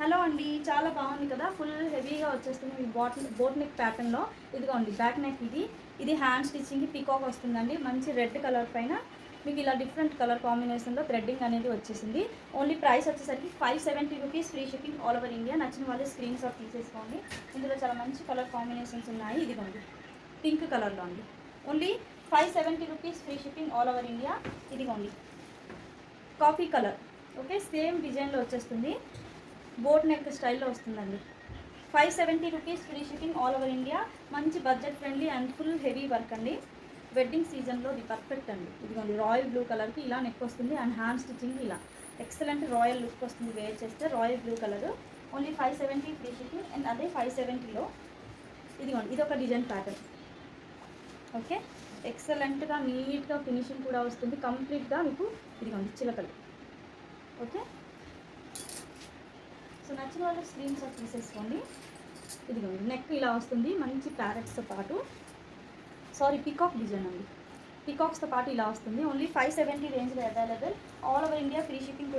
Hello అండి, చాలా బాగుంది కదా. ఫుల్ హెవీగా వచ్చేస్తుంది మీ బోట్ నెక్ ప్యాటర్న్లో. ఇదిగోండి బ్యాక్ నెక్. ఇది హ్యాండ్ స్టిచ్చింగ్ పికాక్ వస్తుందండి. మంచి రెడ్ కలర్ పైన మీకు ఇలా డిఫరెంట్ కలర్ కాంబినేషన్లో థ్రెడ్డింగ్ అనేది వచ్చేసింది. ఓన్లీ ప్రైస్ వచ్చేసరికి 570 rupees, free shipping all over India. నచ్చిన వాళ్ళు స్క్రీన్ షాట్ తీసేసుకోండి. ఇందులో చాలా మంచి కలర్ కాంబినేషన్స్ ఉన్నాయి. ఇదిగోండి పింక్ కలర్లో అండి. Only 570 rupees, free shipping all over India. ఇదిగోండి కాఫీ కలర్. ఓకే, సేమ్ డిజైన్లో వచ్చేస్తుంది. బోట్ నెక్ స్టైల్లో వస్తుందండి. 570 rupees, free shipping all over India. మంచి budget friendly and full heavy work అండి. వెడ్డింగ్ సీజన్లో ఇది పర్ఫెక్ట్ అండి. ఇదిగోండి రాయల్ బ్లూ కలర్కి ఇలా నెక్ వస్తుంది అండ్ హ్యాండ్ స్టిచ్చింగ్ ఇలా ఎక్సలెంట్ రాయల్ లుక్ వస్తుంది వేర్ చేస్తే. Royal blue colour only 570 free shipping. And అదే 570లో ఇదిగోండి ఇది ఒక డిజైన్ ప్యాటర్న్. ఓకే, ఎక్సలెంట్గా నీట్గా ఫినిషింగ్ కూడా వస్తుంది కంప్లీట్గా మీకు. ఇదిగోండి చిలకలు. ఓకే, సో నచ్చిన వాళ్ళు స్క్రీన్ షాట్ తీసేసుకోండి. ఇదిగోండి నెక్ ఇలా వస్తుంది మంచి ప్యారెట్స్తో పాటు. పికాక్ డిజైన్ అండి. పికాక్స్తో పాటు ఇలా వస్తుంది. ఓన్లీ 570 రేంజ్లో available all over India. Free shipping